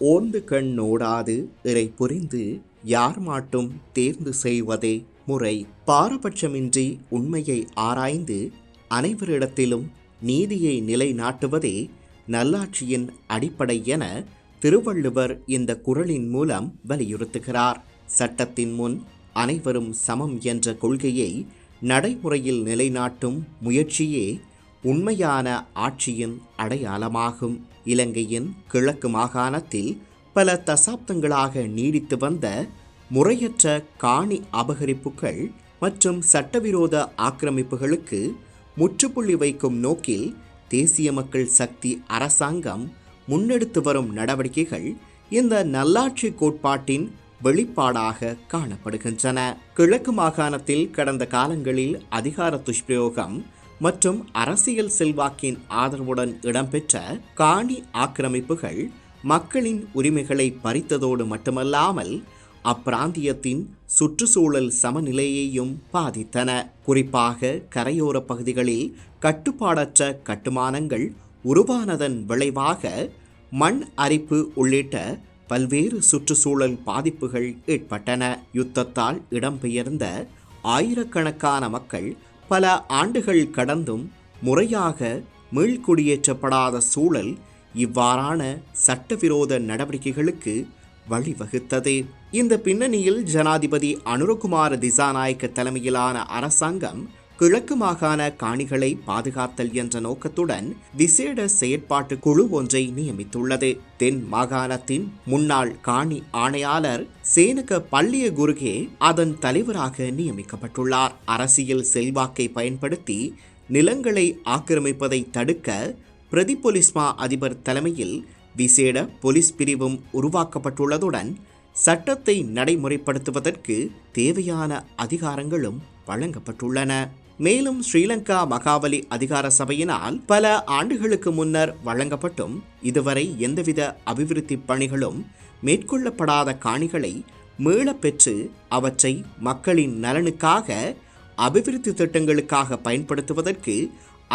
ஓர்ந்து கண் நோடாது இறை புரிந்து யார் மாட்டும் தேர்ந்து செய்வதே முறை. பாரபட்சமின்றி உண்மையை ஆராய்ந்து அனைவரிடத்திலும் நீதியை நிலைநாட்டுவதே நல்லாட்சியின் அடிப்படை என திருவள்ளுவர் இந்த குறளின் மூலம் வலியுறுத்துகிறார். சட்டத்தின் முன் அனைவரும் சமம் என்ற கொள்கையை நடைமுறையில் நிலைநாட்டும் முயற்சியே உண்மையான ஆட்சியின் அடையாளமாகும். இலங்கையின் கிழக்கு மாகாணத்தில் பல தசாப்தங்களாக நீடித்து வந்த முறையற்ற காணி அபகரிப்புகள் மற்றும் சட்டவிரோத ஆக்கிரமிப்புகளுக்கு முற்றுப்புள்ளி வைக்கும் நோக்கில் தேசிய மக்கள் சக்தி அரசாங்கம் முன்னெடுத்து வரும் நடவடிக்கைகள் இந்த நல்லாட்சி கோட்பாட்டின் வெளிப்பாடாக காணப்படுகின்றன. கிழக்கு மாகாணத்தில் கடந்த காலங்களில் அதிகார துஷ்பிரயோகம் மற்றும் அரசியல் செல்வாக்கின் ஆதரவுடன் இடம்பெற்ற காணி ஆக்கிரமிப்புகள் மக்களின் உரிமைகளை பறித்ததோடு மட்டுமல்லாமல் அப்பிராந்தியத்தின் சுற்றுச்சூழல் சமநிலையையும் பாதித்தன. குறிப்பாக கரையோர பகுதிகளில் கட்டுப்பாடற்ற கட்டுமானங்கள் உருவானதன் விளைவாக மண் அரிப்பு உள்ளிட்ட பல்வேறு சுற்றுச்சூழல் பாதிப்புகள் ஏற்பட்டன. யுத்தத்தால் இடம்பெயர்ந்த ஆயிரக்கணக்கான மக்கள் பல ஆண்டுகள் கடந்தும் முறையாக மீள்குடியேற்றப்படாத சூழல் இவ்வாறான சட்டவிரோத நடவடிக்கைகளுக்கு வழிவகுத்தது. இந்த பின்னணியில் ஜனாதிபதி அனுரகுமார திசாநாயக்க தலைமையிலான அரசாங்கம் கிழக்கு மாகாண காணிகளை பாதுகாத்தல் என்ற நோக்கத்துடன் விசேட செயற்பாட்டு குழு ஒன்றை நியமித்துள்ளது. தென் மாகாணத்தின் முன்னாள் காணி ஆணையாளர் சேனக பள்ளிய குருகே அதன் தலைவராக நியமிக்கப்பட்டுள்ளார். அரசியல் செல்வாக்கை பயன்படுத்தி நிலங்களை ஆக்கிரமிப்பதை தடுக்க பிரதி பொலிஸ்மா அதிபர் தலைமையில் விசேட போலீஸ் பிரிவும் உருவாக்கப்பட்டுள்ளதுடன் சட்டத்தை நடைமுறைப்படுத்துவதற்கு தேவையான அதிகாரங்களும் வழங்கப்பட்டுள்ளன. மேலும் ஸ்ரீலங்கா மகாவலி அதிகார சபையினால் பல ஆண்டுகளுக்கு முன்னர் வழங்கப்பட்டும் இதுவரை எந்தவித அபிவிருத்தி பணிகளும் மேற்கொள்ளப்படாத காணிகளை மீளப் பெற்று அவற்றை மக்களின் நலனுக்காக அபிவிருத்தி திட்டங்களுக்காக பயன்படுத்துவதற்கு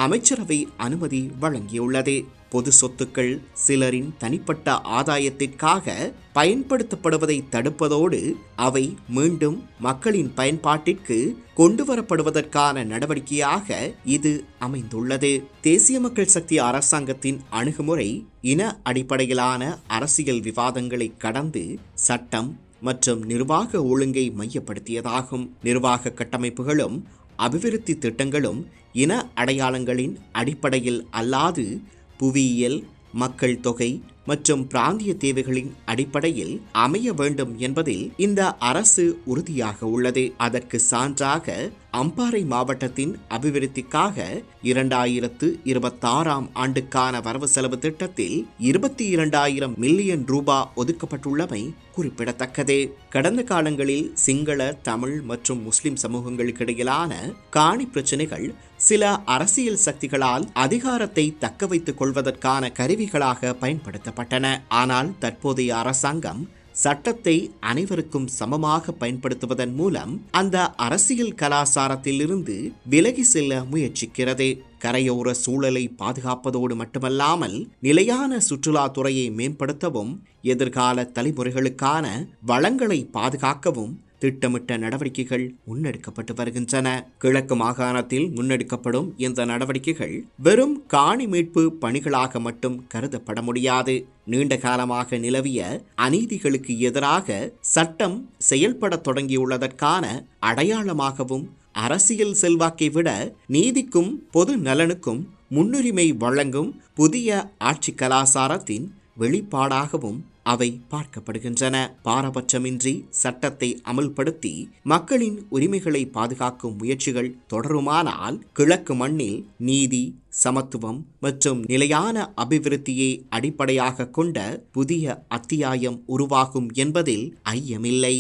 அமைச்சரவை அனுமதி வழங்கியுள்ளது. பொது சொத்துக்கள் சிலரின் தனிப்பட்ட ஆதாயத்திற்காக பயன்படுத்தப்படுவதை தடுப்பதோடு அவை மீண்டும் மக்களின் பயன்பாட்டிற்கு கொண்டுவரப்படுவதற்கான நடவடிக்கையாக இது அமைந்துள்ளது. தேசிய மக்கள் சக்தி அரசாங்கத்தின் அணுகுமுறை இன அடிப்படையிலான அரசியல் விவாதங்களை கடந்து சட்டம் மற்றும் நிர்வாக ஒழுங்கை மையப்படுத்தியதாகும். நிர்வாக கட்டமைப்புகளும் அபிவிருத்தி திட்டங்களும் இன அடையாளங்களின் அடிப்படையில் அல்லாது புவியியல், மக்கள் தொகை மற்றும் பிராந்திய தேவைகளின் அடிப்படையில் அமைய வேண்டும் என்பதில் இந்த அரசு உறுதியாக உள்ளது. அதற்கு சான்றாக அம்பாறை மாவட்டத்தின் அபிவிருத்திக்காக 2026 ஆண்டுக்கான வரவு செலவு திட்டத்தில் 22,000 மில்லியன் ரூபாய் ஒதுக்கப்பட்டுள்ளமை குறிப்பிடத்தக்கது. கடந்த காலங்களில் சிங்கள, தமிழ் மற்றும் முஸ்லிம் சமூகங்களுக்கிடையிலான காணி பிரச்சனைகள் சில அரசியல் சக்திகளால் அதிகாரத்தை தக்க வைத்துக் கொள்வதற்கான கருவிகளாக பயன்படுத்தப்பட்டன. ஆனால் தற்போதைய அரசாங்கம் சட்டத்தை அனைவருக்கும் சமமாக பயன்படுத்துவதன் மூலம் அந்த அரசியல் கலாச்சாரத்திலிருந்து விலகி செல்ல முயற்சிக்கிறது. கரையோர சூழலை பாதுகாப்பதோடு மட்டுமல்லாமல் நிலையான சுற்றுலாத்துறையை மேம்படுத்தவும் எதிர்கால தலைமுறைகளுக்கான வளங்களை பாதுகாக்கவும் திட்டமிட்ட நடவடிக்கைகள் முன்னெடுக்கப்பட்டு வருகின்றன. கிழக்கு மாகாணத்தில் முன்னெடுக்கப்படும் இந்த நடவடிக்கைகள் வெறும் காணி மீட்பு பணிகளாக மட்டும் கருதப்பட முடியாது. நீண்ட காலமாக நிலவிய அநீதிகளுக்கு எதிராக சட்டம் செயல்பட தொடங்கியுள்ளதற்கான அடையாளமாகவும் அரசியல் செல்வாக்கை விட நீதிக்கும் பொது நலனுக்கும் முன்னுரிமை வழங்கும் புதிய ஆட்சி கலாச்சாரத்தின் வெளிப்பாடாகவும் அவை பார்க்கப்படுகின்றன. பாரபட்சமின்றி சட்டத்தை அமல்படுத்தி மக்களின் உரிமைகளை பாதுகாக்கும் முயற்சிகள் தொடருமானால் கிழக்கு மண்ணில் நீதி, சமத்துவம் மற்றும் நிலையான அபிவிருத்தியை அடிப்படையாக கொண்ட புதிய அத்தியாயம் உருவாகும் என்பதில் ஐயமில்லை.